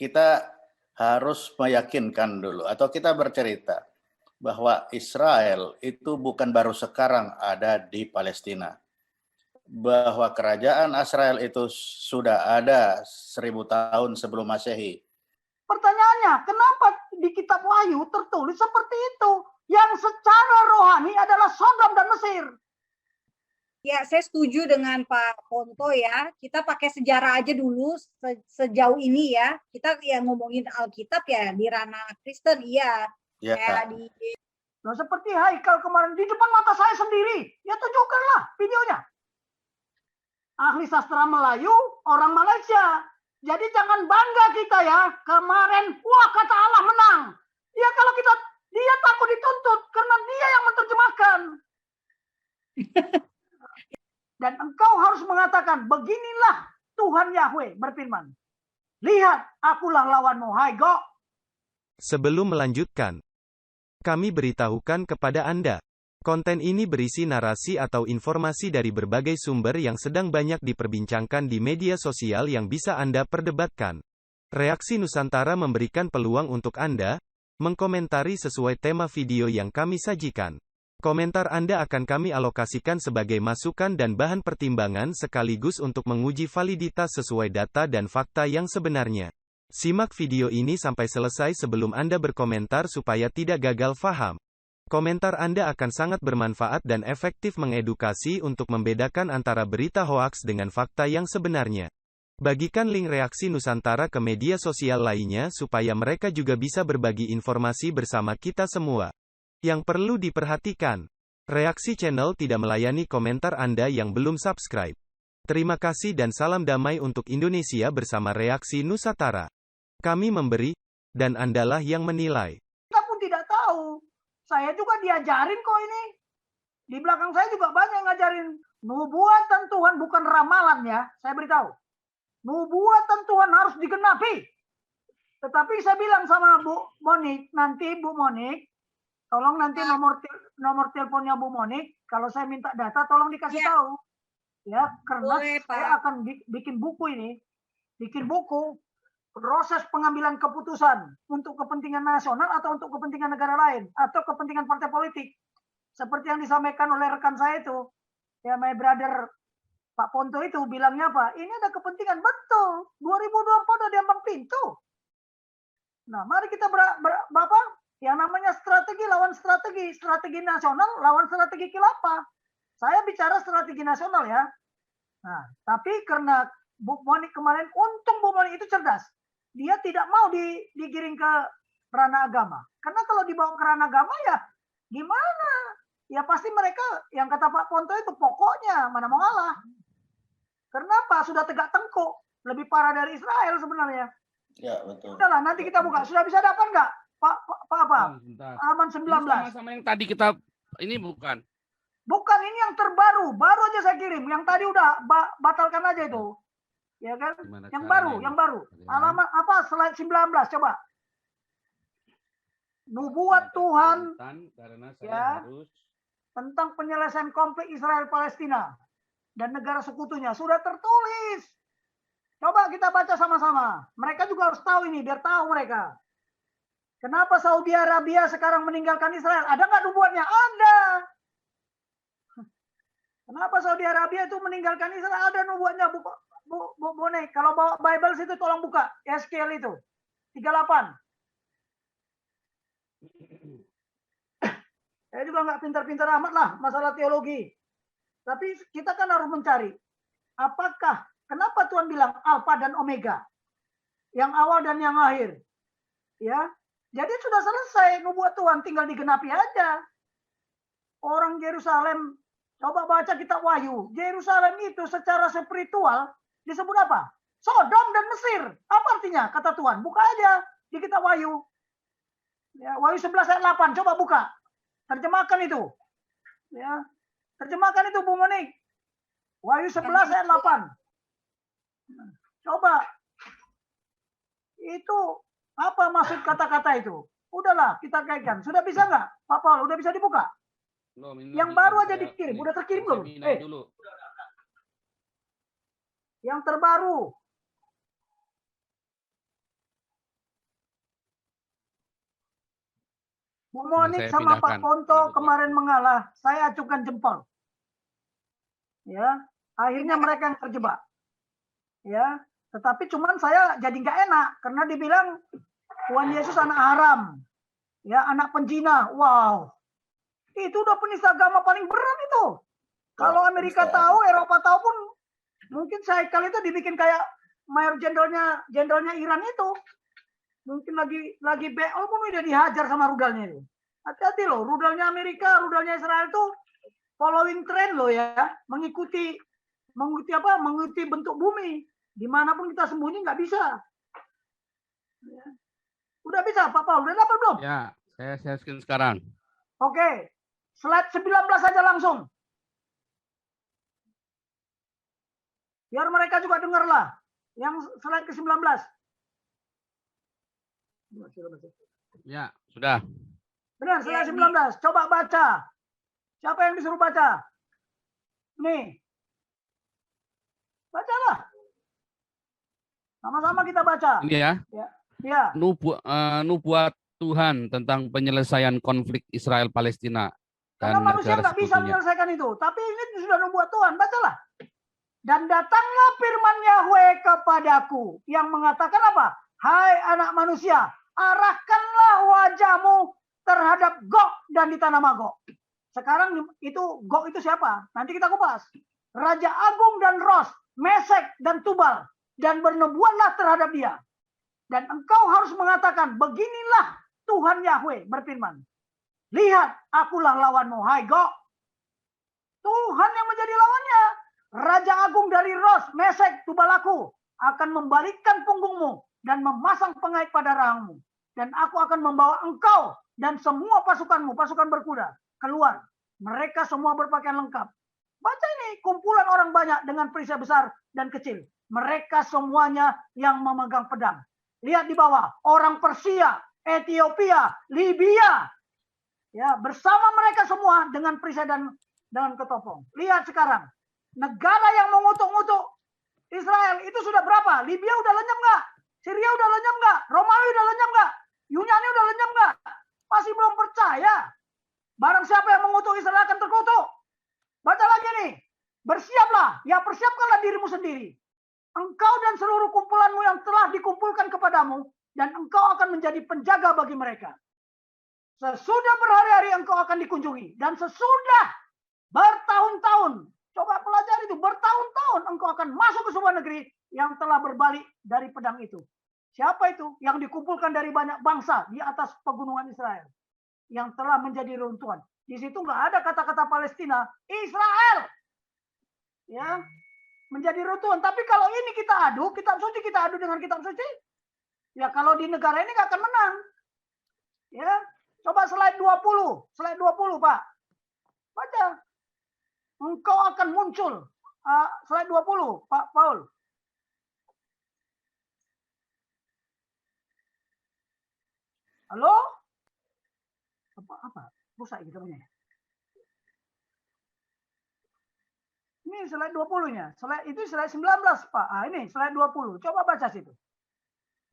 kita harus meyakinkan dulu atau kita bercerita bahwa Israel itu bukan baru sekarang ada di Palestina. Bahwa kerajaan Israel itu sudah ada 1000 tahun sebelum Masehi. Pertanyaannya, kenapa di kitab Wahyu tertulis seperti itu? Yang secara rohani adalah Sodom dan Mesir. Ya, saya setuju dengan Pak Ponto ya. Kita pakai sejarah aja dulu sejauh ini ya. Kita ya ngomongin Alkitab ya di ranah Kristen, iya. Ya. Kayak Nah, seperti Haikal kemarin di depan mata saya sendiri. Ya tunjukkanlah videonya. Ahli sastra Melayu, orang Malaysia. Jadi jangan bangga kita ya. Kemarin, wah kata Allah menang. Ya kalau dia takut dituntut karena dia yang menerjemahkan. Dan engkau harus mengatakan, beginilah Tuhan Yahweh berfirman. Lihat, akulah lawanmu, hai Gog. Sebelum melanjutkan, kami beritahukan kepada Anda, konten ini berisi narasi atau informasi dari berbagai sumber yang sedang banyak diperbincangkan di media sosial yang bisa Anda perdebatkan. Reaksi Nusantara memberikan peluang untuk Anda mengkomentari sesuai tema video yang kami sajikan. Komentar Anda akan kami alokasikan sebagai masukan dan bahan pertimbangan sekaligus untuk menguji validitas sesuai data dan fakta yang sebenarnya. Simak video ini sampai selesai sebelum Anda berkomentar supaya tidak gagal faham. Komentar Anda akan sangat bermanfaat dan efektif mengedukasi untuk membedakan antara berita hoaks dengan fakta yang sebenarnya. Bagikan link reaksi Nusantara ke media sosial lainnya supaya mereka juga bisa berbagi informasi bersama kita semua. Yang perlu diperhatikan, reaksi channel tidak melayani komentar Anda yang belum subscribe. Terima kasih dan salam damai untuk Indonesia bersama reaksi Nusantara. Kami memberi, dan Andalah yang menilai. Kita pun tidak tahu. Saya juga diajarin kok ini. Di belakang saya juga banyak ngajarin. Nubuatan Tuhan bukan ramalan ya. Saya beritahu. Nubuatan Tuhan harus digenapi. Tetapi saya bilang sama Bu Monik, nanti Bu Monik, tolong nanti nomor teleponnya Bu Monik, kalau saya minta data tolong dikasih tahu. Ya, karena saya akan bikin buku ini. Bikin buku proses pengambilan keputusan untuk kepentingan nasional atau untuk kepentingan negara lain atau kepentingan partai politik. Seperti yang disampaikan oleh rekan saya itu. Ya, my brother Pak Ponto itu bilangnya apa? Ini ada kepentingan, betul. 2024 udah diambang pintu. Nah, mari kita Bapak, yang namanya strategi lawan strategi nasional lawan strategi khilafah. Saya bicara strategi nasional ya. Nah, tapi karena Bu Monik kemarin, untung Bu Monik itu cerdas. Dia tidak mau digiring ke ranah agama. Karena kalau dibawa ke ranah agama ya gimana? Ya pasti mereka yang kata Pak Ponto itu pokoknya mana mau ngalah. Kenapa? Sudah tegak tengkuk. Lebih parah dari Israel sebenarnya. Ya, betul. Udahlah, nanti kita buka. Sudah bisa dapat nggak? Pak apa? Halaman 19. Ini sama yang tadi kita ini bukan. Bukan, ini yang terbaru. Baru aja saya kirim. Yang tadi udah batalkan aja itu. Ya kan? Yang baru. Halaman apa? Slide 19 coba. Nubuat Tuhan ya, tentang penyelesaian konflik Israel Palestina dan negara sekutunya sudah tertulis. Coba kita baca sama-sama. Mereka juga harus tahu ini, biar tahu mereka. Kenapa Saudi Arabia sekarang meninggalkan Israel? Ada nggak nubuatnya? Ada. Kenapa Saudi Arabia itu meninggalkan Israel? Ada nubuatnya, Bu Bonek. Kalau bawa Bible situ tolong buka. Yeskiel itu. 38. Saya juga nggak pintar-pintar amat lah masalah teologi. Tapi kita kan harus mencari. Apakah, kenapa Tuhan bilang Alfa dan Omega? Yang awal dan yang akhir. Ya, jadi sudah selesai nubuat Tuhan, tinggal digenapi aja. Orang Yerusalem, coba baca kitab Wahyu. Yerusalem itu secara spiritual disebut apa? Sodom dan Mesir. Apa artinya? Kata Tuhan. Buka aja di kitab Wahyu. Ya, Wahyu 11 ayat 8. Coba buka. Terjemahkan itu. Ya, terjemahkan itu Bu Monik. Wahyu 11 ayat 8. Coba. Itu apa maksud kata-kata itu? Udahlah, kita kaitkan. Sudah bisa nggak, Pak Paul? Udah bisa dibuka? Yang baru aja dikirim. Udah terkirim belum? Yang terbaru. Bu Monik saya sama pindahkan. Pak Ponto kemarin mengalah, saya acukan jempol. Ya, akhirnya mereka yang terjebak. Ya, tetapi cuman saya jadi nggak enak karena dibilang Tuhan Yesus anak haram, ya anak penjina. Wow, itu udah penista agama paling berat itu. Kalau Amerika tahu, Eropa tahu pun mungkin Haikal itu dibikin kayak mayor jenderalnya Iran itu. Mungkin lagi BO pun udah dihajar sama rudalnya itu. Hati-hati loh, rudalnya Amerika, rudalnya Israel itu following trend loh ya, mengikuti bentuk bumi. Dimanapun kita sembunyi nggak bisa. Ya. Udah bisa Pak Paul, udah dapat belum? Ya, saya share screen sekarang. Oke, slide 19 aja langsung. Biar mereka juga dengar lah. Yang slide ke-19. Ya, sudah. Benar, slide 19. Coba baca. Siapa yang disuruh baca? Nih. Bacalah. Sama-sama kita baca. Ini ya. Ya. Nubuat Tuhan tentang penyelesaian konflik Israel Palestina Karena dan manusia negara nggak bisa sekutunya. menyelesaikan itu. Tapi ini sudah nubuat Tuhan. Bacalah. Dan datanglah firman Yahweh kepadaku yang mengatakan apa? Hai anak manusia, arahkanlah wajahmu terhadap Gog dan di tanah Magog. Sekarang itu Gog itu siapa? Nanti kita kupas. Raja Agung dan Ros, Mesek dan Tubal, dan bernubuatlah terhadap dia. Dan engkau harus mengatakan, beginilah Tuhan Yahweh berfirman. Lihat, akulah lawanmu, hai Gog. Tuhan yang menjadi lawannya. Raja Agung dari Ros, Mesek, Tubalaku akan membalikkan punggungmu dan memasang pengait pada rahangmu. Dan aku akan membawa engkau dan semua pasukanmu, pasukan berkuda, keluar. Mereka semua berpakaian lengkap. Baca ini, kumpulan orang banyak dengan perisai besar dan kecil. Mereka semuanya yang memegang pedang. Lihat di bawah, orang Persia, Ethiopia, Libya. Ya, bersama mereka semua dengan perisai dan dengan ketopong. Lihat sekarang. Negara yang mengutuk-ngutuk Israel itu sudah berapa? Libya udah lenyap nggak? Syria udah lenyap nggak? Romawi udah lenyap nggak? Yunani udah lenyap nggak? Masih belum percaya. Barang siapa yang mengutuk Israel akan terkutuk. Baca lagi nih. Bersiaplah. Ya persiapkanlah dirimu sendiri. Engkau dan seluruh kumpulanmu yang telah dikumpulkan kepadamu. Dan engkau akan menjadi penjaga bagi mereka. Sesudah berhari-hari engkau akan dikunjungi. Dan sesudah bertahun-tahun. Coba pelajari itu, bertahun-tahun engkau akan masuk ke sebuah negeri yang telah berbalik dari pedang itu. Siapa itu? Yang dikumpulkan dari banyak bangsa di atas pegunungan Israel. Yang telah menjadi runtuhan. Di situ nggak ada kata-kata Palestina, Israel. Ya, menjadi runtuhan. Tapi kalau ini kita adu, kitab suci kita adu dengan kitab suci. Ya kalau di negara ini nggak akan menang. Ya, coba slide 20. Slide 20, Pak. Baca. Engkau akan muncul. Slide 20, Pak Paul. Halo? Apa? Rusak gitu punya. Ini slide 20-nya. Itu slide 19, Pak. Ini slide 20. Coba baca situ.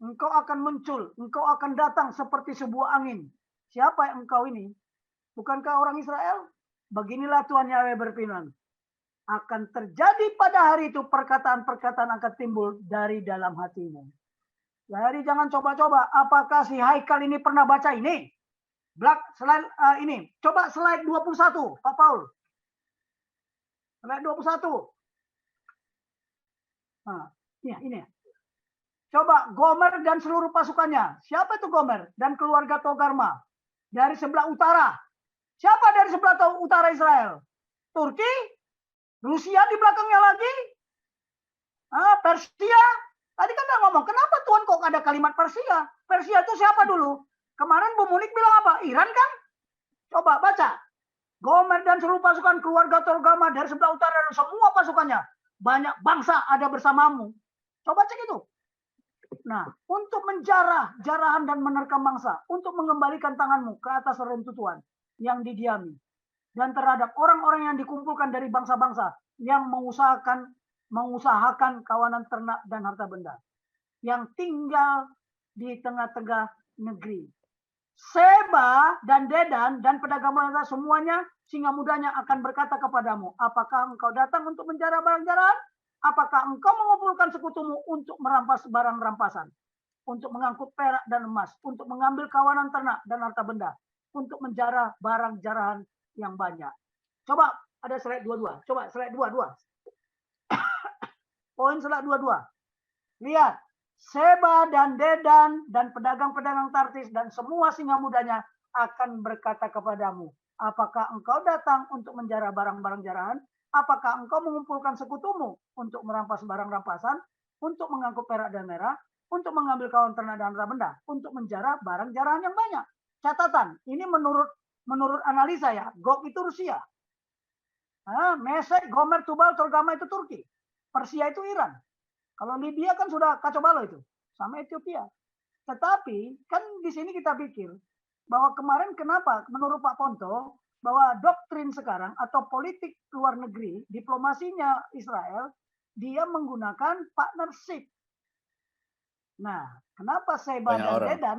Engkau akan muncul. Engkau akan datang seperti sebuah angin. Siapa yang engkau ini? Bukankah orang Israel? Beginilah Tuhan Yahweh berfirman. Akan terjadi pada hari itu perkataan-perkataan akan timbul dari dalam hatimu. Jadi jangan coba-coba. Apakah si Haikal ini pernah baca ini? Slide ini. Coba slide 21, Pak Paul. Slide 21. Nah, ini. Coba Gomer dan seluruh pasukannya. Siapa itu Gomer? Dan keluarga Togarma. Dari sebelah utara. Siapa dari sebelah utara Israel? Turki? Rusia di belakangnya lagi? Persia? Tadi kan udah ngomong, kenapa Tuhan kok ada kalimat Persia? Persia itu siapa dulu? Kemarin Bu Munik bilang apa? Iran kan? Coba baca. Gomer dan seluruh pasukan keluarga Togarma dari sebelah utara dan semua pasukannya. Banyak bangsa ada bersamamu. Coba cek itu. Nah, untuk jarahan dan menerkam bangsa. Untuk mengembalikan tanganmu ke atas reruntuhan yang didiami. Dan terhadap orang-orang yang dikumpulkan dari bangsa-bangsa yang mengusahakan kawanan ternak dan harta benda. Yang tinggal di tengah-tengah negeri. Seba dan Dedan dan pedagang barang semuanya singa mudanya akan berkata kepadamu, apakah engkau datang untuk menjara barang jaraan? Apakah engkau mengumpulkan sekutumu untuk merampas barang rampasan? Untuk mengangkut perak dan emas, untuk mengambil kawanan ternak dan harta benda, untuk menjara barang jarahan yang banyak. Coba ada slide 22. Coba slide 22. Poin slide 22. Lihat. Seba dan Dedan dan pedagang-pedagang Tarsis dan semua singa mudanya akan berkata kepadamu, apakah engkau datang untuk menjara barang-barang jarahan? Apakah engkau mengumpulkan sekutumu untuk merampas barang rampasan, untuk mengangkut perak dan merah, untuk mengambil kawan ternak dan harta benda, untuk menjara barang jarahan yang banyak? Catatan, ini menurut analisa ya, Gog itu Rusia. Mesek, Gomer, Tubal, Togarma itu Turki. Persia itu Iran. Kalau Libya kan sudah kacau balau itu, sama Ethiopia. Tetapi kan di sini kita pikir bahwa kemarin kenapa menurut Pak Ponto bahwa doktrin sekarang atau politik luar negeri, diplomasinya Israel, dia menggunakan partnership. Nah, kenapa Seba dan Dedan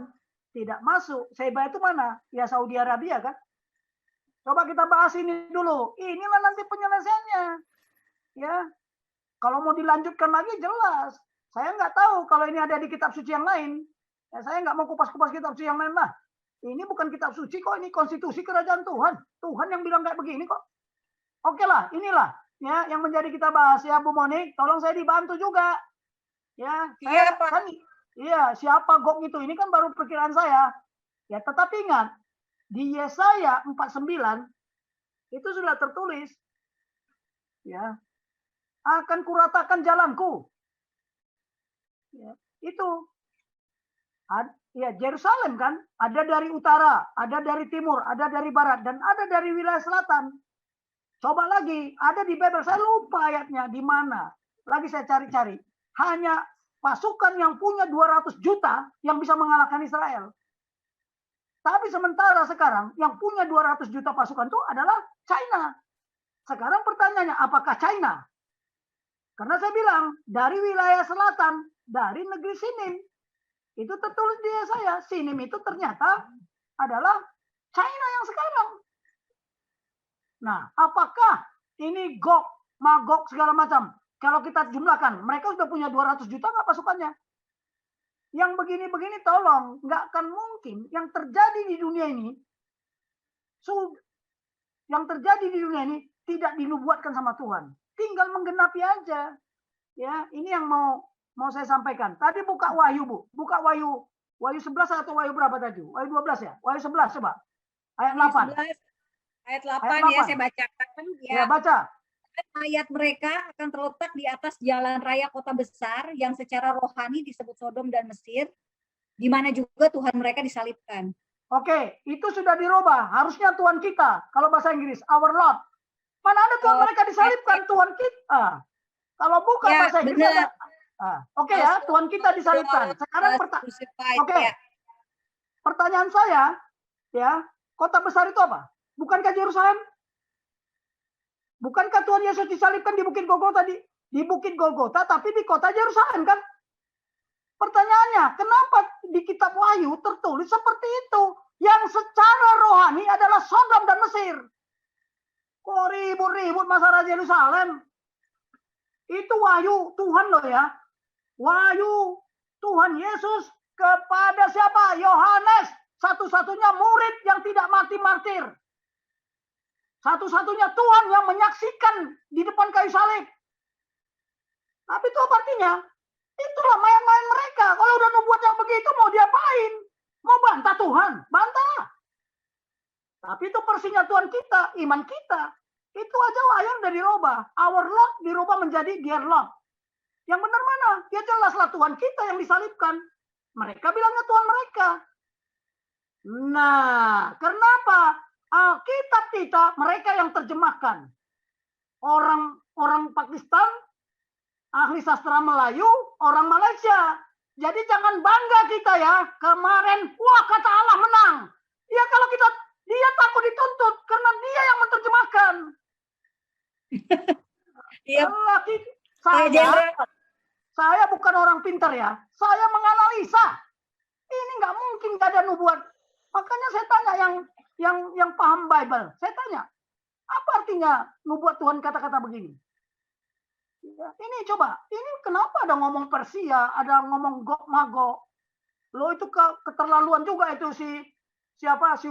tidak masuk? Seba itu mana? Ya Saudi Arabia kan? Coba kita bahas ini dulu. Inilah nanti penyelesaiannya. Ya, kalau mau dilanjutkan lagi jelas. Saya nggak tahu kalau ini ada di kitab suci yang lain. Ya, saya nggak mau kupas-kupas kitab suci yang lain lah. Ini bukan kitab suci kok, ini konstitusi kerajaan Tuhan. Tuhan yang bilang kayak begini kok. Oke lah, inilah ya yang menjadi kita bahas ya Bu Monik. Tolong saya dibantu juga. Ya, saya kan iya siapa Gog itu? Ini kan baru perkiraan saya. Ya, tetapi ingat di Yesaya 49 itu sudah tertulis ya akan kuratakan jalanku. Ya, itu ya Yerusalem kan, ada dari utara, ada dari timur, ada dari barat, dan ada dari wilayah selatan. Coba lagi, ada di Babel, saya lupa ayatnya di mana. Lagi saya cari-cari. Hanya pasukan yang punya 200 juta yang bisa mengalahkan Israel. Tapi sementara sekarang yang punya 200 juta pasukan itu adalah China. Sekarang pertanyaannya, apakah China? Karena saya bilang, dari wilayah selatan, dari negeri Sinim, itu tertulis di saya, Sinim itu ternyata adalah China yang sekarang. Nah, apakah ini Gog, Magog, segala macam? Kalau kita jumlahkan, mereka sudah punya 200 juta nggak pasukannya? Yang begini-begini tolong, nggak akan mungkin yang terjadi di dunia ini, tidak dinubuatkan sama Tuhan. Tinggal menggenapi aja. Ya, ini yang mau saya sampaikan. Tadi buka Wahyu, Bu. Buka Wahyu 11 atau Wahyu berapa tadi? Wahyu 12 ya? Wahyu 11 coba. Ayat 8. Ayat 8 ya, saya bacakan ya. Ya, baca. Mayat mereka akan terletak di atas jalan raya kota besar yang secara rohani disebut Sodom dan Mesir, di mana juga Tuhan mereka disalibkan. Oke, itu sudah dirubah. Harusnya Tuhan kita. Kalau bahasa Inggris, our Lord. Mana ada Tuhan mereka disalibkan, Tuhan kita. Kalau bukan ya, bahasa Inggris, oke ya, Tuhan kita disalibkan. Sekarang pertanyaan saya, ya, kota besar itu apa? Bukankah Yerusalem? Bukankah Tuhan Yesus disalibkan di Bukit Golgota di Bukit Golgota, tapi di kota Yerusalem kan? Pertanyaannya, kenapa di kitab Wahyu tertulis seperti itu? Yang secara rohani adalah Sodom dan Mesir. Kok ribut-ribut masalah Yerusalem? Itu Wahyu Tuhan loh ya. Wahyu Tuhan Yesus kepada siapa? Yohanes. Satu-satunya murid yang tidak mati martir. Satu-satunya Tuhan yang menyaksikan di depan kayu salib. Tapi itu apa artinya? Itulah main-main mereka. Kalau udah nubuat yang begitu mau diapain? Mau bantah Tuhan? Bantah. Tapi itu persinya Tuhan kita, iman kita. Itu aja wahyu udah dirubah. Our Lord dirubah menjadi Dear Lord. Yang benar mana? Ya jelaslah Tuhan kita yang disalibkan. Mereka bilangnya Tuhan mereka. Nah, kenapa? Alkitab kita, mereka yang terjemahkan. Orang Pakistan, ahli sastra Melayu, orang Malaysia. Jadi jangan bangga kita ya. Kemarin, wah kata Allah menang. Ya kalau dia takut dituntut karena dia yang menerjemahkan. Saya bukan orang pintar ya. Saya menganalisa. Ini nggak mungkin nggak ada nubuat Makanya saya tanya yang paham Bible, saya tanya, apa artinya nubuat Tuhan kata-kata begini? Ya, ini coba, ini kenapa ada ngomong Persia, ada ngomong Gog Magog? Lo itu keterlaluan juga itu si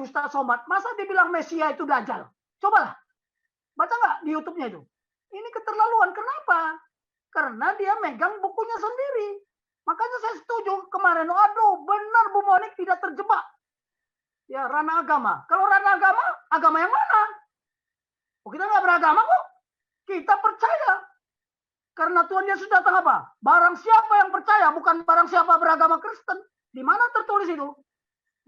Ustaz Somad. Masa dibilang Mesia itu Dajjal? Cobalah, baca nggak di YouTube-nya itu? Ini keterlaluan, kenapa? Karena dia megang bukunya sendiri. Makanya saya setuju kemarin, aduh benar Bu Monik tidak terjebak. Ya ranah agama. Kalau ranah agama, agama yang mana? Oh, kita nggak beragama kok. Kita percaya. Karena Tuhan Yesus datang apa? Barang siapa yang percaya, bukan barang siapa beragama Kristen. Di mana tertulis itu?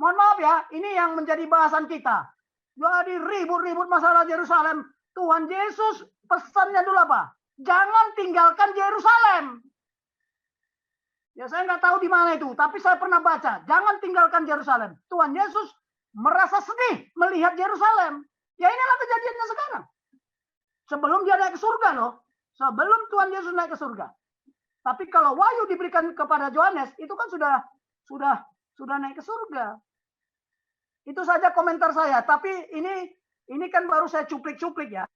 Mohon maaf ya, ini yang menjadi bahasan kita. Jadi ribut-ribut masalah Yerusalem. Tuhan Yesus pesannya dulu apa? Jangan tinggalkan Yerusalem. Ya saya nggak tahu di mana itu, tapi saya pernah baca. Jangan tinggalkan Yerusalem. Tuhan Yesus merasa sedih melihat Yerusalem. Ya inilah kejadiannya sekarang. Sebelum dia naik ke surga loh. Sebelum Tuhan Yesus naik ke surga. Tapi kalau wahyu diberikan kepada Yohanes, itu kan sudah naik ke surga. Itu saja komentar saya. Tapi ini kan baru saya cuplik-cuplik ya.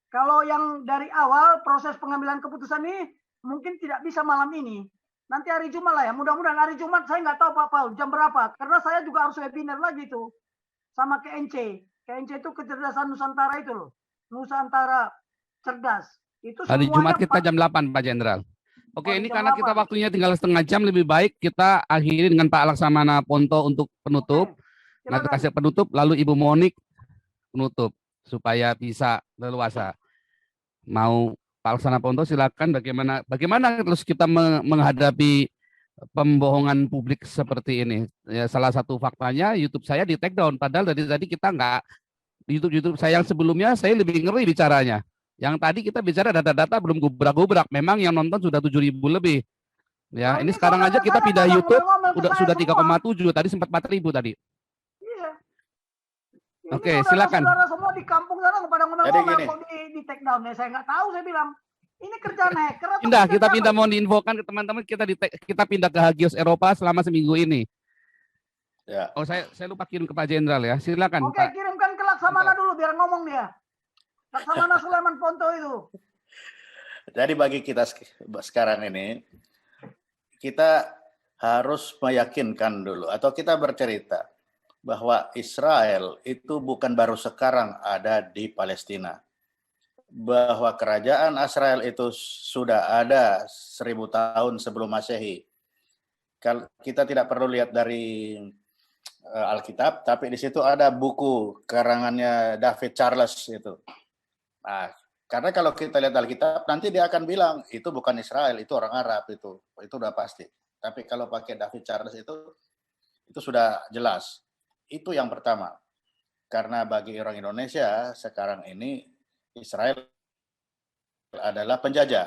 Kalau yang dari awal proses pengambilan keputusan ini mungkin tidak bisa malam ini. Nanti hari Jumat lah ya. Mudah-mudahan hari Jumat saya nggak tahu Pak Paul jam berapa. Karena saya juga harus webinar lagi tuh sama KNC. KNC itu kecerdasan Nusantara itu loh. Nusantara cerdas. Itu Hari Jumat kita 4 jam 8 Pak Jenderal. Oke, hari ini jam karena kita 8. waktunya tinggal setengah jam, lebih baik kita akhiri dengan Pak Laksamana Ponto untuk penutup. Oke, Nah, silakan. kasih penutup, lalu Ibu Monik penutup supaya bisa leluasa. Mau Pak Laksamana Ponto silakan, bagaimana terus kita menghadapi pembohongan publik seperti ini. Ya, salah satu faktanya YouTube saya di take down, padahal dari tadi kita nggak, YouTube saya yang sebelumnya saya lebih ngeri bicaranya. Yang tadi kita bicara data-data belum gubrak-gubrak, memang yang nonton sudah 7.000 lebih. Ya, Nah, ini ini sekarang aja kita saudara pindah saya YouTube ngomel-ngomel ke sudah saya semua. 3,7, tadi sempat 4.000 tadi. Iya. Ini Oke, silakan. saudara-saudara semua di kampung sana pada Jadi ngomel-ngomel gini. kok di take down ya. Saya nggak tahu, saya bilang. Ini kerjaan hacker atau Kita kerjaan pindah, apa? mau diinfokan ke teman-teman, kita pindah ke Hagios Eropa selama seminggu ini. Ya. Oh, saya lupa kirim ke Pak Jenderal ya. Silakan Oke, Pak. kirimkan ke Laksamana dulu biar ngomong dia. Laksamana Sulaiman Ponto itu. Jadi bagi kita sekarang ini, kita harus meyakinkan dulu atau kita bercerita bahwa Israel itu bukan baru sekarang ada di Palestina. Bahwa kerajaan Israel itu sudah ada 1000 tahun sebelum Masehi. Kita tidak perlu lihat dari Alkitab, tapi di situ ada buku karangannya David Charles itu. Nah, karena kalau kita lihat Alkitab, nanti dia akan bilang itu bukan Israel, itu orang Arab itu udah pasti. Tapi kalau pakai David Charles itu sudah jelas. Itu yang pertama. Karena bagi orang Indonesia sekarang ini Israel adalah penjajah.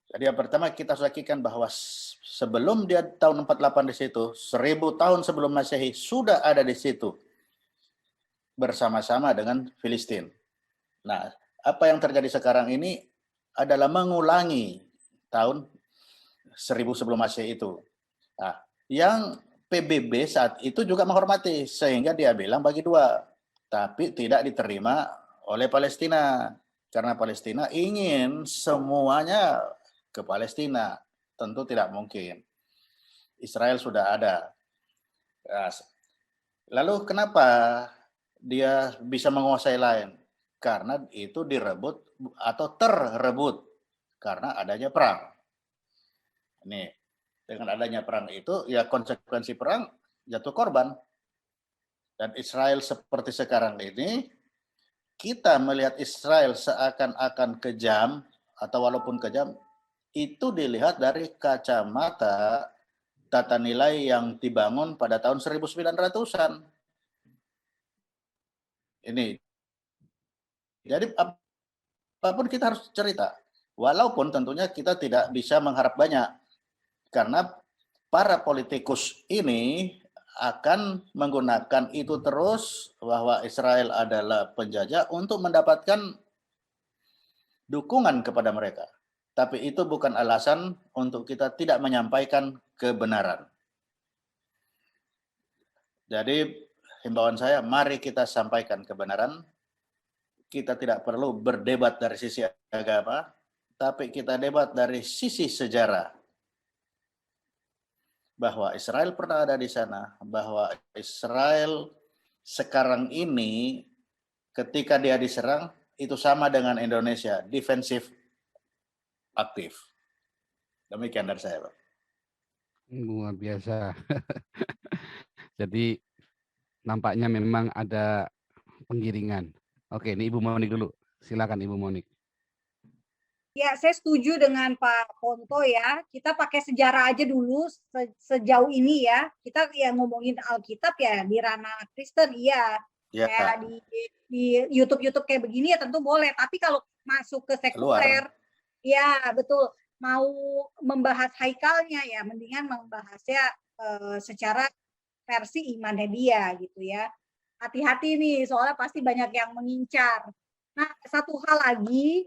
Jadi yang pertama kita harus yakinkan bahwa sebelum dia tahun 48 di situ, 1000 tahun sebelum Masehi sudah ada di situ bersama-sama dengan Filistin. Nah, apa yang terjadi sekarang ini adalah mengulangi tahun 1000 sebelum Masehi itu. Nah, yang PBB saat itu juga menghormati sehingga dia bilang bagi dua, tapi tidak diterima oleh Palestina karena Palestina ingin semuanya ke Palestina. Tentu tidak mungkin. Israel sudah ada. Lalu kenapa dia bisa menguasai lain? Karena itu direbut atau terrebut karena adanya perang. Nih, dengan adanya perang itu, ya konsekuensi perang jatuh korban. Dan Israel seperti sekarang ini, kita melihat Israel seakan-akan kejam, atau walaupun kejam, itu dilihat dari kacamata tata nilai yang dibangun pada tahun 1900-an. Ini. Jadi apapun kita harus cerita. Walaupun tentunya kita tidak bisa mengharap banyak. Karena para politikus ini akan menggunakan itu terus bahwa Israel adalah penjajah untuk mendapatkan dukungan kepada mereka. Tapi itu bukan alasan untuk kita tidak menyampaikan kebenaran. Jadi himbauan saya, mari kita sampaikan kebenaran. Kita tidak perlu berdebat dari sisi agama, tapi kita debat dari sisi sejarah. Bahwa Israel pernah ada di sana, bahwa Israel sekarang ini ketika dia diserang, itu sama dengan Indonesia, defensif aktif. Demikian dari saya, Pak. Luar biasa. Jadi nampaknya memang ada penggiringan. Oke, ini Ibu Monik dulu. Silakan Ibu Monik. Ya, saya setuju dengan Pak Ponto ya. Kita pakai sejarah aja dulu sejauh ini ya. Kita yang ngomongin Alkitab ya di ranah Kristen, iya. Ya, Kayak di YouTube kayak begini ya tentu boleh. Tapi kalau masuk ke sekuler, ya betul. Mau membahas haikalnya ya, mendingan membahasnya secara versi imannya dia gitu ya. Hati-hati nih, soalnya pasti banyak yang mengincar. Nah, satu hal lagi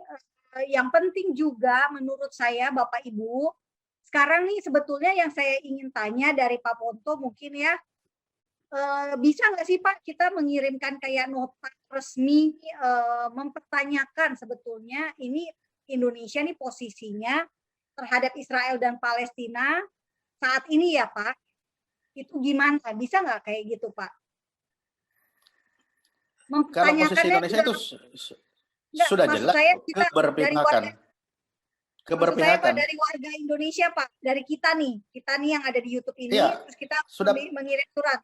yang penting juga menurut saya Bapak Ibu, sekarang nih sebetulnya yang saya ingin tanya dari Pak Ponto mungkin ya, bisa nggak sih Pak kita mengirimkan kayak nota resmi mempertanyakan sebetulnya ini Indonesia nih posisinya terhadap Israel dan Palestina saat ini ya Pak, itu gimana? Bisa nggak kayak gitu Pak? kalau posisi Indonesia itu sudah jelas keberpihakan. Keberpihakan dari warga Indonesia Pak, dari kita nih yang ada di YouTube ini, ya, terus kita sudah mengirim surat.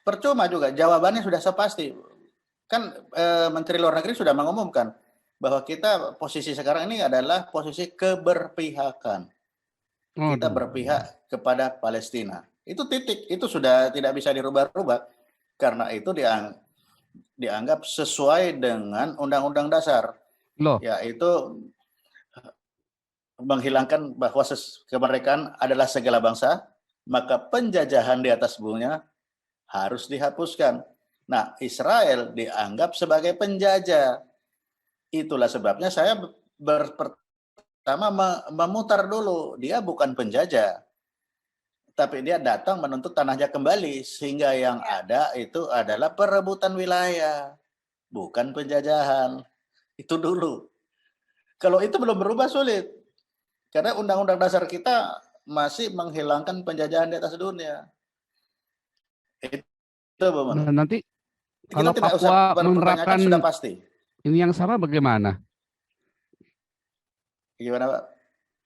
Percuma juga, jawabannya sudah sepasti. Kan Menteri Luar Negeri sudah mengumumkan bahwa kita posisi sekarang ini adalah posisi keberpihakan. Kita berpihak kepada Palestina. Itu titik, itu sudah tidak bisa dirubah-rubah karena itu dianggap sesuai dengan Undang-Undang Dasar, yaitu menghilangkan bahwa kemerdekaan adalah segala bangsa, maka penjajahan di atas buminya harus dihapuskan. Nah, Israel dianggap sebagai penjajah. Itulah sebabnya saya pertama memutar dulu, dia bukan penjajah, tapi dia datang menuntut tanahnya kembali, sehingga yang ada itu adalah perebutan wilayah, bukan penjajahan. Itu dulu. Kalau itu belum berubah sulit, karena Undang-Undang Dasar kita masih menghilangkan penjajahan di atas dunia. Itu nah, nanti kita kalau Papua menerapkan sudah pasti. Ini yang sama bagaimana? Gimana Pak?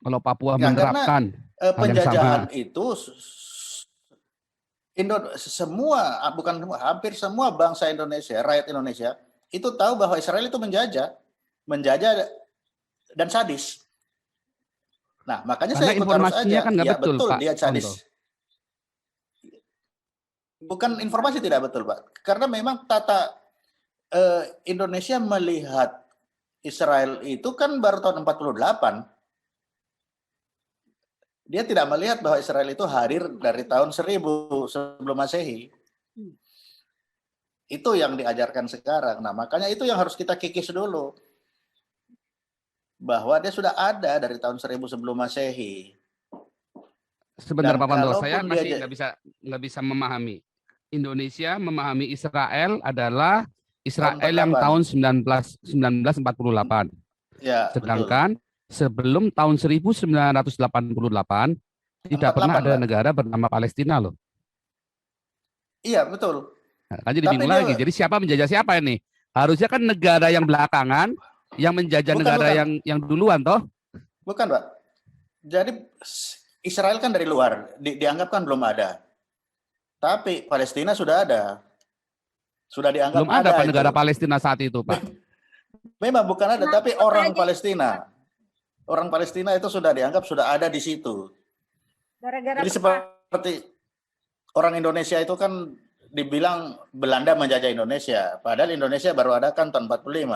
Kalau Papua menerapkan penjajahan itu hampir semua bangsa Indonesia, rakyat Indonesia itu tahu bahwa Israel itu menjajah dan sadis. Nah, makanya karena saya ikut arus aja. Kan ya betul, Pak dia sadis. Ponto. Bukan informasi tidak betul, Pak. Karena memang tata Indonesia melihat Israel itu kan baru tahun 48. Dia tidak melihat bahwa Israel itu hadir dari tahun 1000 sebelum Masehi. Itu yang diajarkan sekarang. Nah, makanya itu yang harus kita kikis dulu. Bahwa dia sudah ada dari tahun 1000 sebelum Masehi. Sebentar Pak Ponto, saya masih nggak bisa memahami. Indonesia memahami Israel adalah Israel yang tahun 1948. Ya, sedangkan sebelum tahun 1988 tidak pernah ada negara bernama Palestina loh. Iya, betul. Nah, jadi bingung lagi. Jadi siapa menjajah siapa ini? Harusnya kan negara yang belakangan yang menjajah negara yang duluan toh? Bukan, Pak. Jadi Israel kan dari luar, dianggap kan belum ada. Tapi Palestina sudah ada. Sudah dianggap belum ada Pak negara Palestina saat itu, Pak. Memang bukan ada, tapi orang Palestina. Orang Palestina itu sudah dianggap sudah ada di situ. Jadi seperti orang Indonesia itu kan dibilang Belanda menjajah Indonesia, padahal Indonesia baru ada kan tahun 45.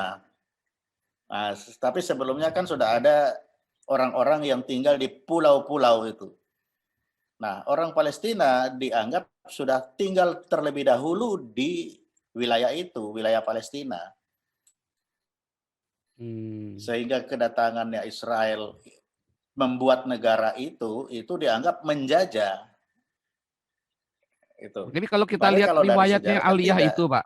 Nah, tapi sebelumnya kan sudah ada orang-orang yang tinggal di pulau-pulau itu. Nah, orang Palestina dianggap sudah tinggal terlebih dahulu di wilayah itu, wilayah Palestina. Sehingga kedatangannya Israel membuat negara itu dianggap menjajah. Itu. Jadi kalau kita Padahal lihat kalau dari riwayatnya sejarah kan Aliyah tidak. itu, Pak,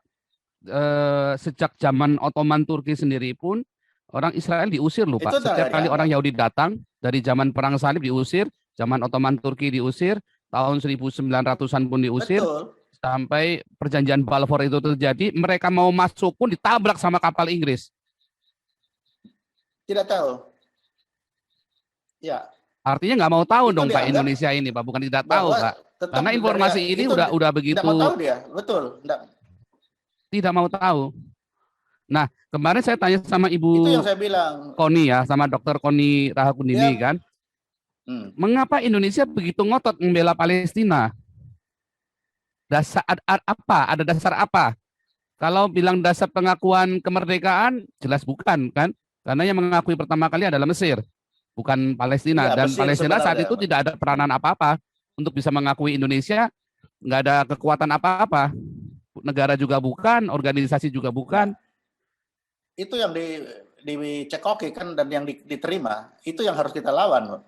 sejak zaman Ottoman Turki sendiri pun orang Israel diusir loh, Itu Pak. Setiap tidak kali orang dianggap. Yahudi datang dari zaman Perang Salib diusir, zaman Ottoman Turki diusir, tahun 1900-an pun diusir, Betul. sampai perjanjian Balfour itu terjadi, mereka mau masuk pun ditabrak sama kapal Inggris. Tidak tahu. Ya, Artinya nggak mau tahu itu dong Pak dianggap Indonesia ini, Pak. Bukan tidak tahu, bahwa Pak. tetap Karena informasi ini itu udah tidak begitu mau tahu dia. Betul. tidak mau tahu. Nah, kemarin saya tanya sama Itu yang Ibu saya bilang. Koni ya, sama Dokter Koni Rahakundini Ya, kan. Mengapa Indonesia begitu ngotot membela Palestina? Dasar apa? Ada dasar apa? Kalau bilang dasar pengakuan kemerdekaan, jelas bukan kan? Karena yang mengakui pertama kali adalah Mesir, bukan Palestina. Iya, Dan Mesir Palestina saat sebenarnya. itu tidak ada peranan apa-apa untuk bisa mengakui Indonesia, nggak ada kekuatan apa-apa. Negara juga bukan, organisasi juga bukan. Itu yang dicekoki kan, dan yang diterima, itu yang harus kita lawan.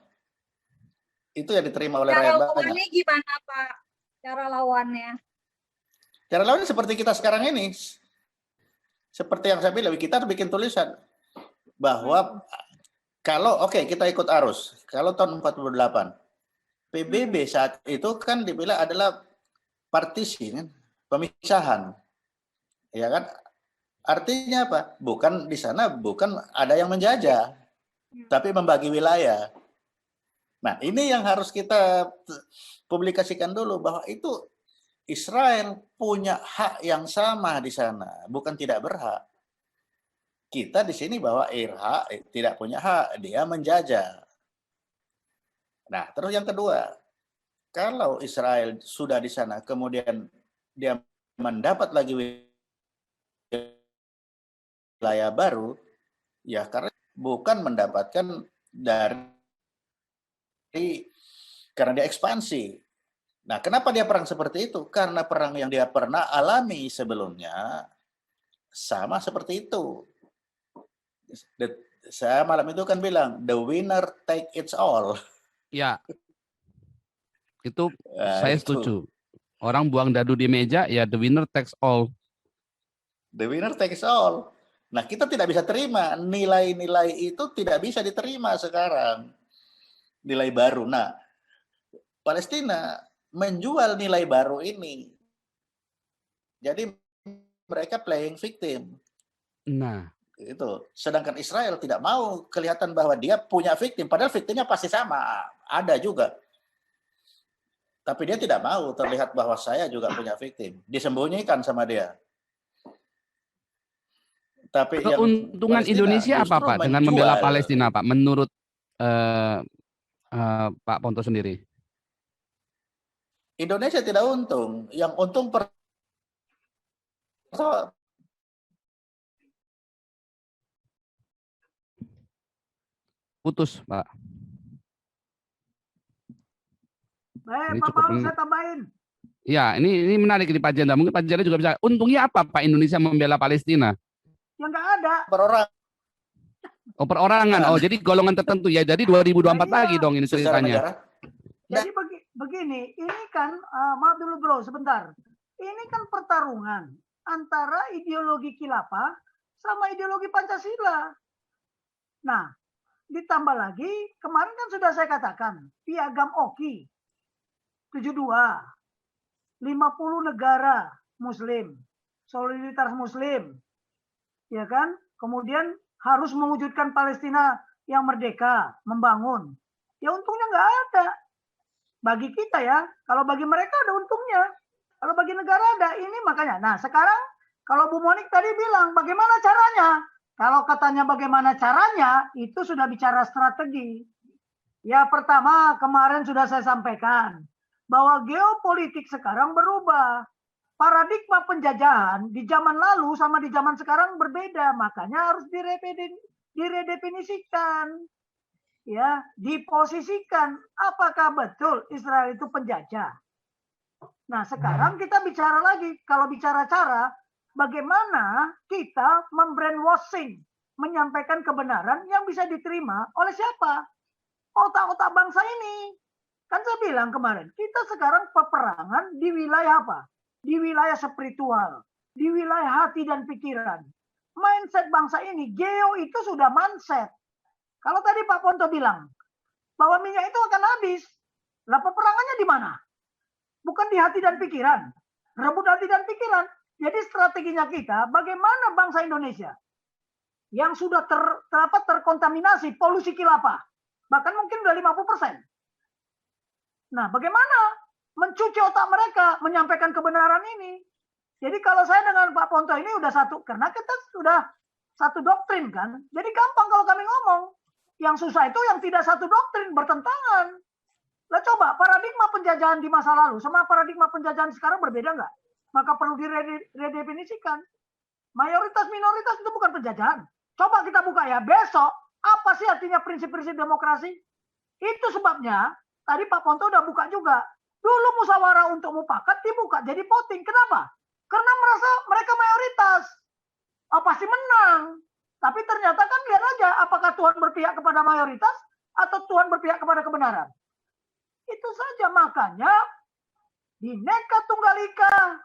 Itu yang diterima oleh Cara rakyat banyak. lawannya gimana, Pak? Cara lawannya? Cara lawannya seperti kita sekarang ini. Seperti yang saya bilang, kita bikin tulisan bahwa kalau kita ikut arus. Kalau tahun 48 PBB saat itu kan dibilang adalah partisi, kan? Pemisahan. Ya kan? Artinya apa? Bukan di sana bukan ada yang menjajah, tapi membagi wilayah. Nah, ini yang harus kita publikasikan dulu, bahwa itu Israel punya hak yang sama di sana, bukan tidak berhak. Kita di sini bahwa Irhak tidak punya hak, dia menjajah. Nah, terus yang kedua, kalau Israel sudah di sana, kemudian dia mendapat lagi wilayah baru, ya karena bukan mendapatkan karena dia ekspansi. Nah, kenapa dia perang seperti itu? Karena perang yang dia pernah alami sebelumnya sama seperti itu. Saya malam itu kan bilang, the winner take it all. Ya, itu Nah, saya itu. setuju. Orang buang dadu di meja, ya the winner takes all. The winner takes all. Nah, kita tidak bisa terima. Nilai-nilai itu tidak bisa diterima sekarang. Nilai baru. Nah, Palestina menjual nilai baru ini. Jadi mereka playing victim. Nah, Itu. Sedangkan Israel tidak mau kelihatan bahwa dia punya victim. Padahal victimnya pasti sama. Ada juga. Tapi dia tidak mau terlihat bahwa saya juga punya victim. Disembunyikan sama dia. Tapi keuntungan Indonesia apa Pak dengan membela Palestina, Pak? Menurut Pak Ponto sendiri? Indonesia tidak untung. Yang untung putus, Pak. Pak Paulus, saya tambahin. Ya, ini menarik di Pak Jenda. Mungkin Pak Jenda juga bisa. Untungnya apa Pak Indonesia membela Palestina? Yang nggak ada. Oh, perorangan. Oh, jadi golongan tertentu ya. Jadi 2024 lagi dong ini ceritanya. Jadi begini, ini kan, maaf dulu bro, sebentar. Ini kan pertarungan antara ideologi khilafah sama ideologi Pancasila. Nah, ditambah lagi, kemarin kan sudah saya katakan, piagam OKI 72, 50 negara Muslim, solidaritas Muslim, ya kan? Kemudian harus mewujudkan Palestina yang merdeka, membangun. Ya untungnya nggak ada. Bagi kita ya, kalau bagi mereka ada untungnya. Kalau bagi negara ada, ini makanya. Nah sekarang kalau Bu Monik tadi bilang bagaimana caranya? Kalau katanya bagaimana caranya, itu sudah bicara strategi. Ya pertama kemarin sudah saya sampaikan bahwa geopolitik sekarang berubah. Paradigma penjajahan di zaman lalu sama di zaman sekarang berbeda, makanya harus diredefinisikan, ya, diposisikan. Apakah betul Israel itu penjajah? Nah, sekarang kita bicara lagi, kalau bicara cara, bagaimana kita membrainwashing menyampaikan kebenaran yang bisa diterima oleh siapa? Otak-otak bangsa ini. Kan saya bilang kemarin, kita sekarang peperangan di wilayah apa? Di wilayah spiritual, di wilayah hati dan pikiran. Mindset bangsa ini, geo itu sudah mindset. Kalau tadi Pak Ponto bilang, bahwa minyak itu akan habis. Lah peperangannya di mana? Bukan di hati dan pikiran. Rebut hati dan pikiran. Jadi strateginya kita, bagaimana bangsa Indonesia yang sudah terkontaminasi polusi kilapa, bahkan mungkin udah 50%. Nah, bagaimana mencuci otak mereka menyampaikan kebenaran ini? Jadi kalau saya dengan Pak Ponto ini udah satu, karena kita sudah satu doktrin kan. Jadi gampang kalau kami ngomong. Yang susah itu yang tidak satu doktrin, bertentangan. Lah coba, paradigma penjajahan di masa lalu sama paradigma penjajahan sekarang berbeda nggak? Maka perlu diredefinisikan. Mayoritas minoritas itu bukan penjajahan. Coba kita buka ya, besok apa sih artinya prinsip-prinsip demokrasi? Itu sebabnya tadi Pak Ponto udah buka juga. Dulu musyawarah untuk mufakat dibuka jadi voting. Kenapa? Karena merasa mereka mayoritas. Oh, pasti menang. Tapi ternyata kan lihat aja apakah Tuhan berpihak kepada mayoritas atau Tuhan berpihak kepada kebenaran. Itu saja makanya Bhinneka Tunggal Ika,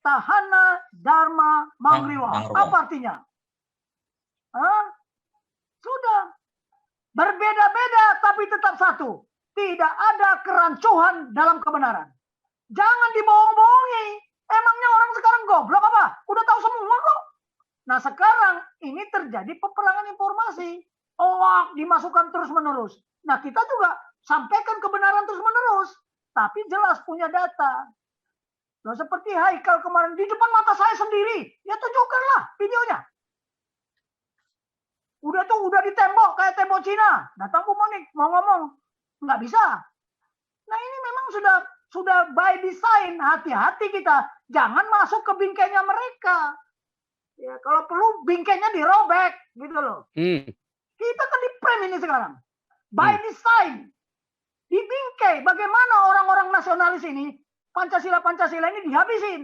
Tahana Dharma Mangriwa. Apa artinya? Sudah. Berbeda-beda tapi tetap satu. Tidak ada kerancuhan dalam kebenaran. Jangan dibohong-bohongi. Emangnya orang sekarang goblok apa? Udah tahu semua kok. Nah sekarang ini terjadi peperangan informasi. Hoax dimasukkan terus-menerus. Nah kita juga sampaikan kebenaran terus-menerus. Tapi jelas punya data. Nah, seperti Haikal kemarin di depan mata saya sendiri. Ya tunjukkanlah videonya. Udah di tembok kayak tembok Cina. Datang Bu Monik mau ngomong. Nggak bisa. Nah ini memang sudah by design. Hati-hati kita. Jangan masuk ke bingkainya mereka. Ya, kalau perlu bingkainya dirobek. Gitu loh. Kita kan di frame ini sekarang. By design. Di bingkai. Bagaimana orang-orang nasionalis ini. Pancasila ini dihabisin.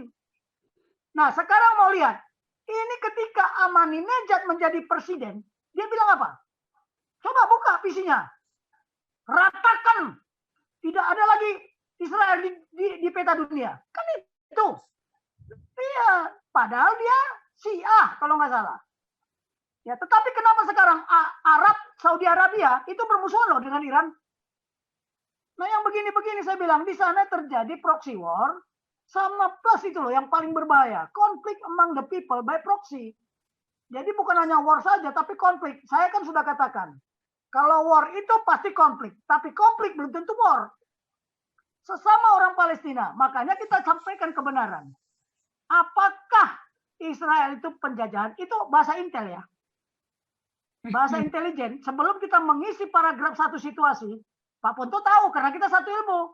Nah sekarang mau lihat. Ini ketika Ahmadinejad menjadi presiden. Dia bilang apa? Coba buka visinya. Ratakan. Tidak ada lagi Israel di peta dunia. Kan itu. Iya. Padahal dia Syiah kalau nggak salah. Ya, tetapi kenapa sekarang Arab, Saudi Arabia itu bermusuhan loh dengan Iran? Nah yang begini-begini saya bilang di sana terjadi proxy war sama plus itu loh yang paling berbahaya. Konflik among the people by proxy. Jadi bukan hanya war saja, tapi konflik. Saya kan sudah katakan, kalau war itu pasti konflik. Tapi konflik belum tentu war. Sesama orang Palestina, makanya kita sampaikan kebenaran. Apakah Israel itu penjajahan? Itu bahasa intel ya. Bahasa intelijen. Sebelum kita mengisi paragraf satu situasi, Pak Ponto tahu karena kita satu ilmu.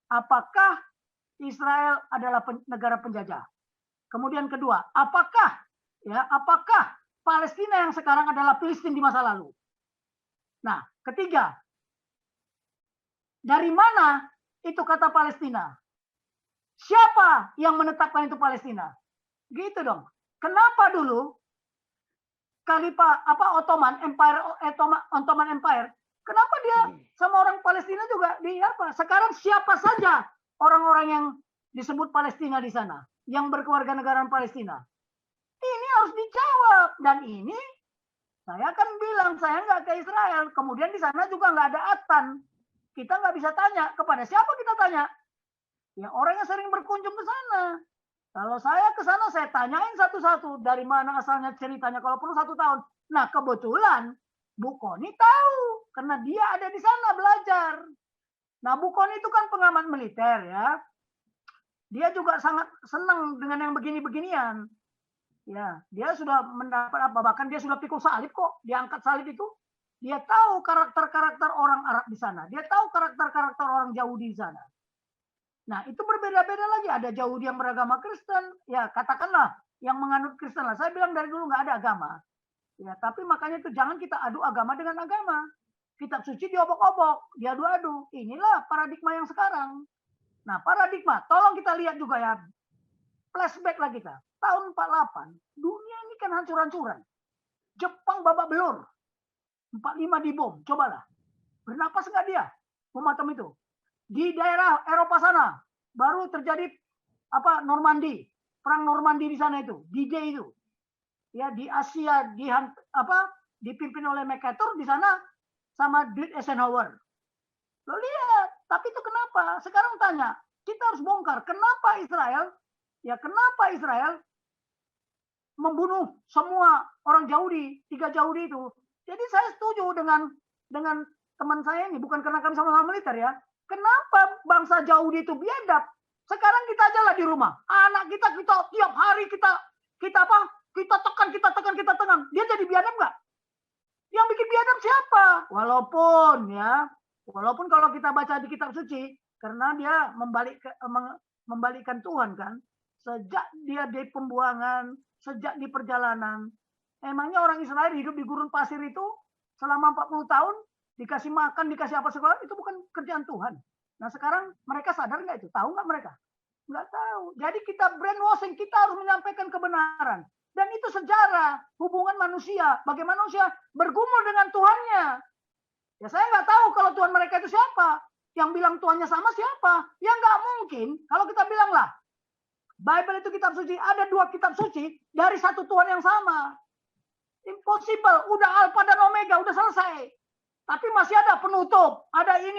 Apakah Israel adalah negara penjajah? Kemudian kedua, apakah Palestina yang sekarang adalah Filistin di masa lalu? Nah, ketiga, dari mana itu kata Palestina? Siapa yang menetapkan itu Palestina? Gitu dong. Kenapa dulu Ottoman Empire? Kenapa dia sama orang Palestina juga Sekarang siapa saja orang-orang yang disebut Palestina di sana yang berkewarganegaraan Palestina? Ini harus dijawab dan ini saya akan bilang saya nggak ke Israel. Kemudian di sana juga nggak ada Atan. Kita nggak bisa tanya kepada siapa kita tanya. Ya orang yang sering berkunjung ke sana. Kalau saya ke sana saya tanyain satu-satu dari mana asalnya ceritanya. Kalau perlu 1 tahun. Nah kebetulan Bu Koni tahu karena dia ada di sana belajar. Nah Bu Koni itu kan pengamat militer ya. Dia juga sangat senang dengan yang begini-beginian. Ya, dia sudah mendapat bahkan dia sudah pikul salib kok, diangkat salib itu. Dia tahu karakter-karakter orang Arab di sana. Dia tahu karakter-karakter orang Yahudi di sana. Nah, itu berbeda-beda lagi. Ada Yahudi yang beragama Kristen, ya katakanlah yang menganut Kristen lah. Saya bilang dari dulu nggak ada agama. Ya, tapi makanya itu jangan kita adu agama dengan agama. Kitab suci diobok-obok, diadu-adu. Inilah paradigma yang sekarang. Nah, paradigma, tolong kita lihat juga ya. Flashback lah kita. Tahun 48, dunia ini kan hancur-hancuran. Jepang babak belur. 45 dibom, cobalah. Bernapas nggak dia? Bom atom itu. Di daerah Eropa sana baru terjadi Normandi, perang Normandi di sana itu, D-Day itu. Ya, di Asia dipimpin oleh MacArthur di sana sama Dwight Eisenhower. Lo lihat, tapi itu kenapa? Sekarang tanya, kita harus bongkar kenapa Israel membunuh semua orang Yahudi, 3 Yahudi itu. Jadi saya setuju dengan teman saya ini, bukan karena kami sama-sama militer ya. Kenapa bangsa Yahudi itu biadab? Sekarang kita aja lah di rumah. Anak kita tiap hari kita tekan. Dia jadi biadab nggak? Yang bikin biadab siapa? Walaupun kalau kita baca di kitab suci, karena dia membalikkan Tuhan kan. Sejak dia di pembuangan, sejak di perjalanan, emangnya orang Israel hidup di gurun pasir itu selama 40 tahun, dikasih makan, dikasih apa segala, itu bukan kerjaan Tuhan. Nah sekarang mereka sadar nggak itu? Tahu nggak mereka? Nggak tahu. Jadi kita brainwashing, kita harus menyampaikan kebenaran. Dan itu sejarah, hubungan manusia. Bagaimana manusia bergumul dengan Tuhannya. Ya saya nggak tahu kalau Tuhan mereka itu siapa. Yang bilang Tuhannya sama siapa? Ya nggak mungkin. Kalau kita bilang lah, Bible itu kitab suci, ada 2 kitab suci dari satu Tuhan yang sama. Impossible, udah Alpha dan Omega, udah selesai. Tapi masih ada penutup, ada ini.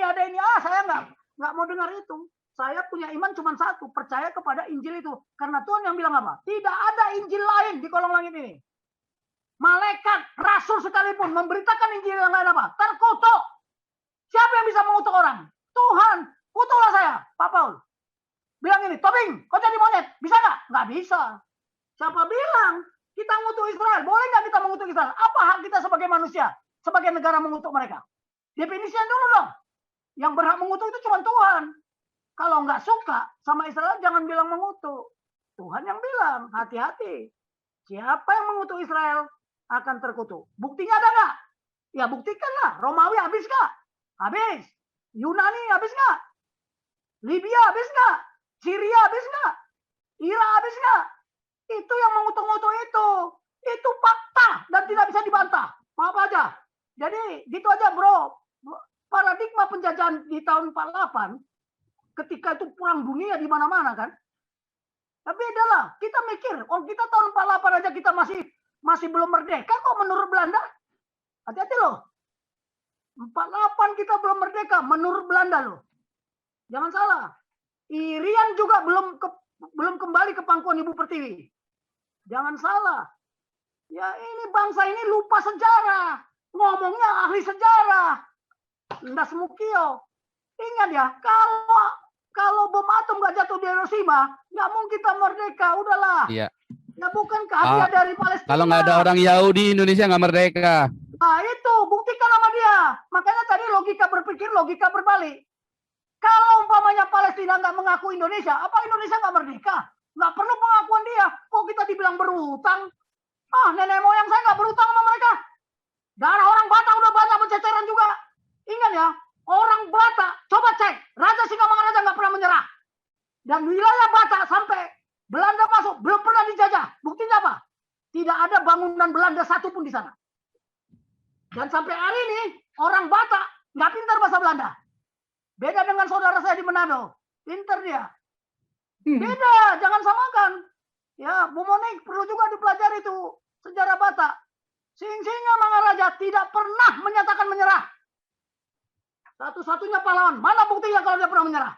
Saya nggak mau dengar itu. Saya punya iman cuma satu, percaya kepada Injil itu. Karena Tuhan yang bilang apa? Tidak ada Injil lain di kolong langit ini. Malaikat, rasul sekalipun memberitakan Injil yang lain apa? Terkutuk. Siapa yang bisa mengutuk orang? Tuhan. Kutuklah saya, Pak Paul. Bilang ini, Tobing, kau jadi monyet. Bisa nggak? Nggak bisa. Siapa bilang kita mengutuk Israel? Boleh nggak kita mengutuk Israel? Apa hak kita sebagai manusia? Sebagai negara mengutuk mereka? Definisinya dulu dong. Yang berhak mengutuk itu cuma Tuhan. Kalau nggak suka sama Israel, jangan bilang mengutuk. Tuhan yang bilang, hati-hati. Siapa yang mengutuk Israel akan terkutuk. Buktinya ada nggak? Ya buktikanlah. Romawi habis nggak? Habis. Yunani habis nggak? Libya habis nggak? Syria habis nggak? Irak habis nggak? Itu yang mengutuk-ngutuk itu. Itu fakta dan tidak bisa dibantah. Maaf aja. Jadi gitu aja bro. Paradigma penjajahan di tahun 48, ketika itu perang dunia di mana-mana kan. Tapi adalah kita mikir, kita tahun 48 aja kita masih belum merdeka kok menurut Belanda. Hati-hati loh. 48 kita belum merdeka menurut Belanda loh. Jangan salah. Irian juga belum kembali ke pangkuan Ibu Pertiwi. Jangan salah. Ya ini bangsa ini lupa sejarah. Ngomongnya ahli sejarah. Ndas Mukio. Ingat ya, kalau bom atom nggak jatuh di Hiroshima, nggak mungkin kita merdeka. Udahlah. Iya. Ya bukan hadiah dari Palestina. Kalau nggak ada orang Yahudi, Indonesia nggak merdeka. Nah itu, buktikan sama dia. Makanya tadi logika berpikir, logika berbalik. Kalau umpamanya Palestina nggak mengaku Indonesia, apa Indonesia nggak merdeka? Nggak perlu pengakuan dia. Kok kita dibilang berhutang? Nenek moyang saya nggak berhutang sama mereka. Darah orang Batak udah banyak berceceran juga. Ingat ya, orang Batak, coba cek. Raja Singamangaraja nggak pernah menyerah. Dan wilayah Batak sampai Belanda masuk, belum pernah dijajah. Buktinya apa? Tidak ada bangunan Belanda satupun di sana. Dan sampai hari ini, orang Batak nggak pintar bahasa Belanda. Beda dengan saudara saya di Manado. Pintar dia. Beda, jangan samakan. Ya, Bu Monik perlu juga dipelajari itu sejarah Batak. Singamangaraja tidak pernah menyatakan menyerah. Satu-satunya pahlawan. Mana buktinya kalau dia pernah menyerah?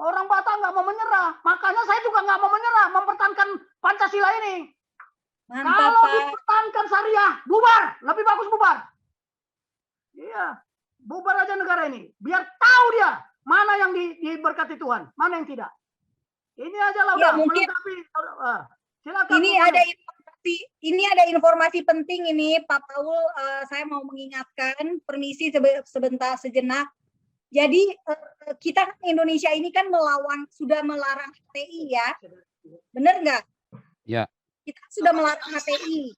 Orang Batak nggak mau menyerah. Makanya saya juga nggak mau menyerah mempertahankan Pancasila ini. Mantap, Kalau Pak. dipertahankan syariah, bubar. Lebih bagus bubar. Iya. Bubar aja negara ini. Biar tahu dia mana yang diberkati Tuhan, mana yang tidak. Ini aja lah. Ya, udah. mungkin Silakan. ini ada informasi penting ini Pak Paul. Saya mau mengingatkan, permisi sebentar sejenak. Jadi kita Indonesia ini kan sudah melarang HTI ya, benar nggak? Ya. Kita sudah melarang HTI.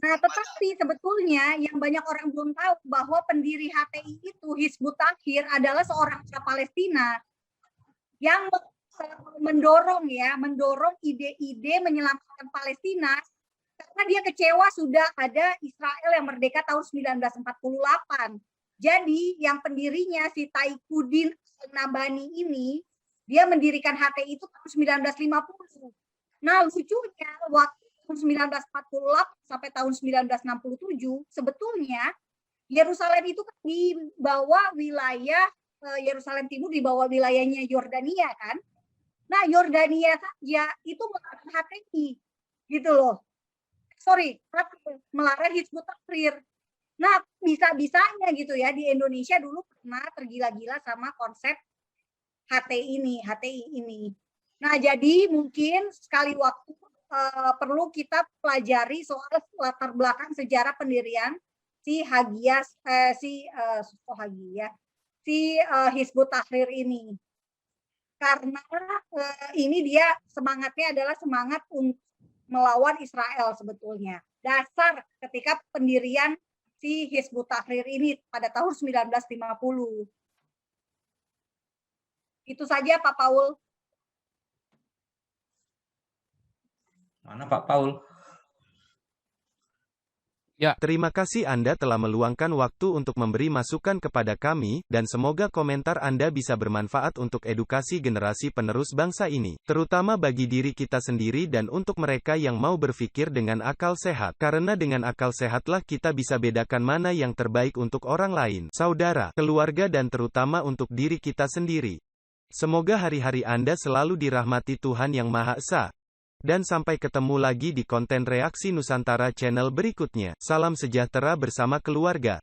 Nah, tetapi sebetulnya yang banyak orang belum tahu bahwa pendiri HTI itu Hizbut Tahrir adalah seorang Palestina yang mendorong ide-ide menyelamatkan Palestina Karena dia kecewa sudah ada Israel yang merdeka tahun 1948. Jadi yang pendirinya si Taikuddin Nabhani ini, dia mendirikan HTI itu tahun 1950. Nah, lucunya waktu tahun 1948 sampai tahun 1967, sebetulnya Yerusalem itu kan di bawah wilayah Yerusalem Timur di bawah wilayahnya Yordania kan. Nah, Yordania saja itu melarang HTI gitu loh. Melarang Hizbut Tahrir. Nah, bisa-bisanya gitu ya di Indonesia dulu pernah tergila-gila sama konsep HTI ini. Nah, jadi mungkin sekali waktu perlu kita pelajari soal latar belakang sejarah pendirian si Hizbut Tahrir ini. Karena ini dia semangatnya adalah semangat untuk melawan Israel sebetulnya. Dasar ketika pendirian si Hizbut Tahrir ini pada tahun 1950. Itu saja Pak Paul. Mana Pak Paul? Terima kasih Anda telah meluangkan waktu untuk memberi masukan kepada kami, dan semoga komentar Anda bisa bermanfaat untuk edukasi generasi penerus bangsa ini, terutama bagi diri kita sendiri dan untuk mereka yang mau berpikir dengan akal sehat. Karena dengan akal sehatlah kita bisa bedakan mana yang terbaik untuk orang lain, saudara, keluarga dan terutama untuk diri kita sendiri. Semoga hari-hari Anda selalu dirahmati Tuhan Yang Maha Esa. Dan sampai ketemu lagi di konten Reaksi Nusantara channel berikutnya. Salam sejahtera bersama keluarga.